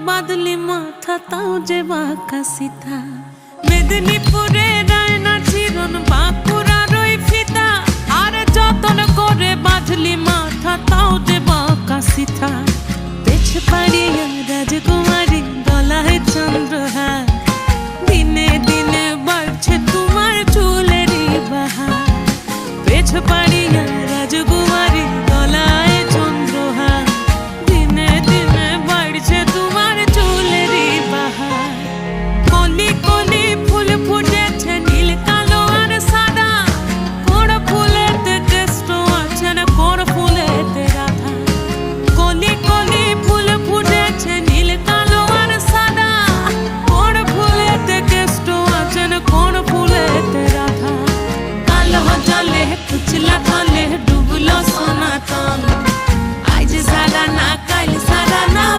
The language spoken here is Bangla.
বাদলি মাথা তাও যে বাঁকা সিথা মেদিনীপুরে রায়না চিরন বাঁকুড়ার ওই ফিতা আর যতন করে বাঁধলি মাথা তাও যে বাঁকা সিথা পেছ পাড়িয়া রাজগো